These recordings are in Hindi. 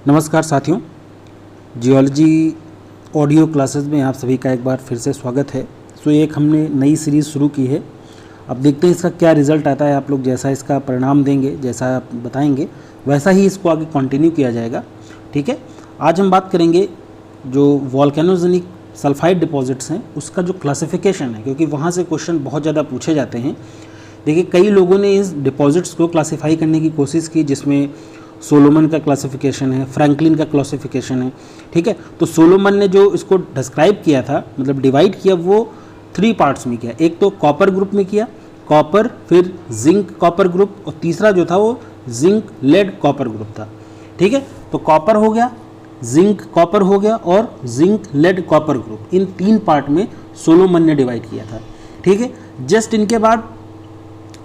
नमस्कार साथियों, जियोलॉजी ऑडियो क्लासेस में आप सभी का एक बार फिर से स्वागत है। ये एक हमने नई सीरीज़ शुरू की है। अब देखते हैं इसका क्या रिज़ल्ट आता है। आप लोग जैसा इसका परिणाम देंगे, जैसा आप बताएंगे, वैसा ही इसको आगे कंटिन्यू किया जाएगा। ठीक है, आज हम बात करेंगे जो वोल्केनोजेनिक सल्फाइड डिपॉजिट्स हैं उसका जो क्लासिफिकेशन है, क्योंकि वहाँ से क्वेश्चन बहुत ज़्यादा पूछे जाते हैं। देखिए, कई लोगों ने इस डिपॉजिट्स को क्लासीफाई करने की कोशिश की, जिसमें सोलोमन का क्लासिफिकेशन है, फ्रैंकलिन का क्लासिफिकेशन है। ठीक है, तो सोलोमन ने जो इसको डिस्क्राइब किया था, मतलब डिवाइड किया, वो 3 पार्ट्स में किया। एक तो कॉपर ग्रुप में किया, कॉपर, फिर जिंक कॉपर ग्रुप, और तीसरा जो था वो जिंक लेड कॉपर ग्रुप था। ठीक है, तो कॉपर हो गया, जिंक कॉपर हो गया और जिंक लेड कॉपर ग्रुप, इन 3 पार्ट में सोलोमन ने डिवाइड किया था। ठीक है, जस्ट इनके बाद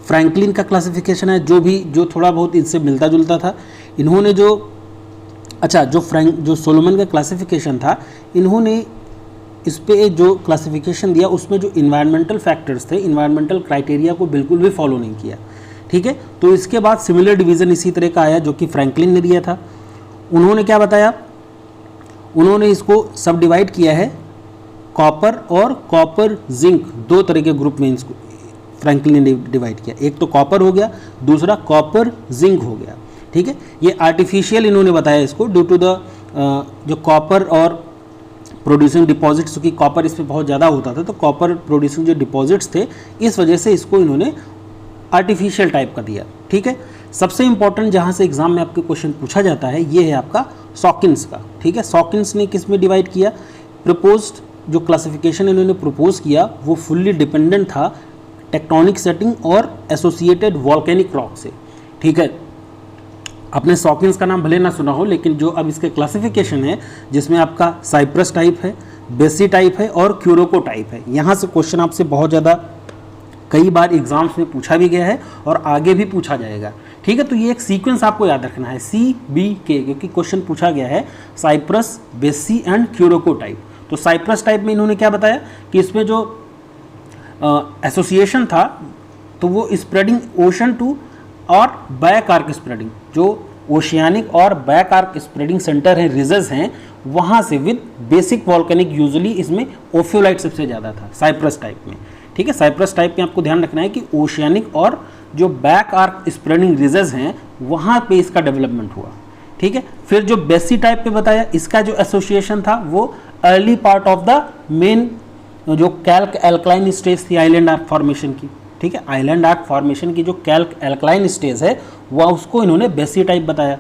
फ्रैंकलिन का क्लासिफिकेशन है, जो थोड़ा बहुत इनसे मिलता जुलता था। इन्होंने जो सोलोमन का क्लासिफिकेशन था, इन्होंने इस पे जो क्लासिफिकेशन दिया उसमें जो इन्वायरमेंटल फैक्टर्स थे, इन्वायरमेंटल क्राइटेरिया को बिल्कुल भी फॉलो नहीं किया। ठीक है, तो इसके बाद सिमिलर डिवीज़न इसी तरह का आया जो कि फ्रैंकलिन ने दिया था। उन्होंने क्या बताया, उन्होंने इसको सब डिवाइड किया है, कॉपर और कॉपर जिंक 2 तरह के ग्रुप में इसको फ्रैंकलिन ने डिवाइड किया। एक तो कॉपर हो गया, दूसरा कॉपर जिंक हो गया। ठीक है, ये आर्टिफिशियल इन्होंने बताया इसको, ड्यू टू द जो कॉपर और प्रोड्यूसिंग डिपॉजिट्स, क्योंकि कॉपर इसमें बहुत ज़्यादा होता था, तो कॉपर प्रोड्यूसिंग जो डिपॉजिट्स थे, इस वजह से इसको इन्होंने आर्टिफिशियल टाइप का दिया। ठीक है, सबसे इंपॉर्टेंट जहाँ से एग्जाम में आपके क्वेश्चन पूछा जाता है, ये है आपका सॉकिन्स का। ठीक है, सॉकिन्स ने किस में डिवाइड किया, प्रपोज्ड जो क्लासिफिकेशन इन्होंने प्रपोज किया वो फुल्ली डिपेंडेंट था टेक्टोनिक सेटिंग और एसोसिएटेड वॉल्केनिक रॉक से। ठीक है, आपने सॉकिन्स का नाम भले ना सुना हो, लेकिन जो अब इसके क्लासिफिकेशन है, जिसमें आपका साइप्रस टाइप है, बेसी टाइप है और क्यूरोको टाइप है। यहाँ से क्वेश्चन आपसे बहुत ज़्यादा कई बार एग्जाम्स में पूछा भी गया है और आगे भी पूछा जाएगा। ठीक है, तो ये एक सीक्वेंस आपको याद रखना है, CBK, क्योंकि क्वेश्चन पूछा गया है साइप्रस, बेसी एंड क्यूरोको टाइप। तो साइप्रस टाइप में इन्होंने क्या बताया कि इसमें जो एसोसिएशन था, तो वो स्प्रेडिंग ओशन टू और बैक आर्क स्प्रेडिंग, जो ओशियानिक और बैक आर्क स्प्रेडिंग सेंटर है, रिजेस हैं, वहाँ से विद बेसिक वॉल्केनिक, यूजुअली इसमें ओफियोलाइट सबसे ज़्यादा था साइप्रस टाइप में। ठीक है, साइप्रस टाइप में आपको ध्यान रखना है कि ओशियानिक और जो बैक आर्क स्प्रेडिंग रिजेस हैं, वहाँ पे इसका डेवलपमेंट हुआ। ठीक है, फिर जो बेसी टाइप पे बताया, इसका जो एसोसिएशन था वो early part of the main जो कैल्क एल्कलाइन स्टेज थी आइलैंड आर्क फॉर्मेशन की। ठीक है, आइलैंड आर्क फॉर्मेशन की जो कैल्क एल्कलाइन स्टेज है, वह उसको इन्होंने बेसी टाइप बताया।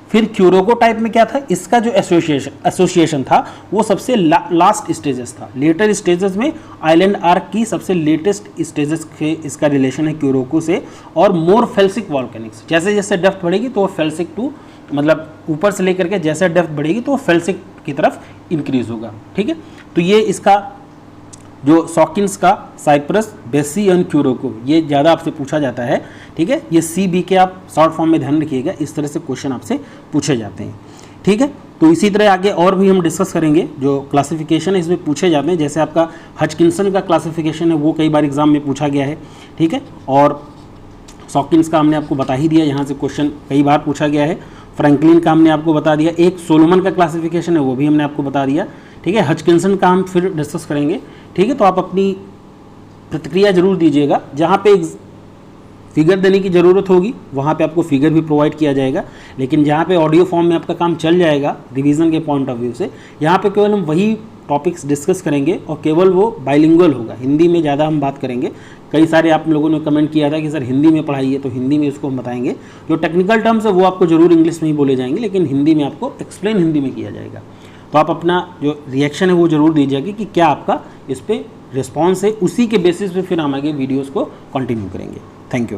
फिर क्यूरोको टाइप में क्या था, इसका जो एसोसिएशन था वो सबसे लास्ट स्टेजेस था। लेटर स्टेजेस में आइलैंड आर्क की सबसे लेटेस्ट स्टेजेस के इसका रिलेशन है क्यूरोको से, और मोर फेल्सिक वॉल्केनिक्स। जैसे जैसे डेप्थ बढ़ेगी तो वो फेल्सिक टू, मतलब ऊपर से लेकर के जैसे डेप्थ बढ़ेगी तो वो फेल्सिक की तरफ इंक्रीज होगा। ठीक है, तो ये इसका जो सॉकिन्स का साइप्रस, बेसी एंड क्यूरोको, ये ज़्यादा आपसे पूछा जाता है। ठीक है, ये CBK आप शॉर्ट फॉर्म में ध्यान रखिएगा, इस तरह से क्वेश्चन आपसे पूछे जाते हैं। ठीक है, तो इसी तरह आगे और भी हम डिस्कस करेंगे। जो क्लासिफिकेशन है इसमें पूछे जाते हैं, जैसे आपका हचकिंसन का क्लासिफिकेशन है, वो कई बार एग्जाम में पूछा गया है। ठीक है, और सॉकिन्स का हमने आपको बता ही दिया, यहाँ से क्वेश्चन कई बार पूछा गया है। फ्रैंकलिन का हमने आपको बता दिया, एक सोलोमन का क्लासिफिकेशन है वो भी हमने आपको बता दिया। ठीक है, हचकिंसन का हम फिर डिस्कस करेंगे। ठीक है, तो आप अपनी प्रतिक्रिया जरूर दीजिएगा। जहाँ पे फिगर देने की ज़रूरत होगी वहाँ पे आपको फिगर भी प्रोवाइड किया जाएगा, लेकिन जहाँ पे ऑडियो फॉर्म में आपका काम चल जाएगा रिवीजन के पॉइंट ऑफ व्यू से, यहाँ पे केवल हम वही टॉपिक्स डिस्कस करेंगे और केवल वो बाइलिंगुअल होगा, हिंदी में ज़्यादा हम बात करेंगे। कई सारे आप लोगों ने कमेंट किया था कि सर हिंदी में पढ़ाइए, तो हिंदी में उसको हम बताएंगे। जो टेक्निकल टर्म्स है वो आपको ज़रूर इंग्लिश में ही बोले जाएंगे, लेकिन हिंदी में आपको एक्सप्लेन हिंदी में किया जाएगा। तो आप अपना जो रिएक्शन है वो ज़रूर दीजिएगा कि क्या आपका इस पर रिस्पॉन्स है, उसी के बेसिस पे फिर हम आगे वीडियोज़ को कंटिन्यू करेंगे। Thank you.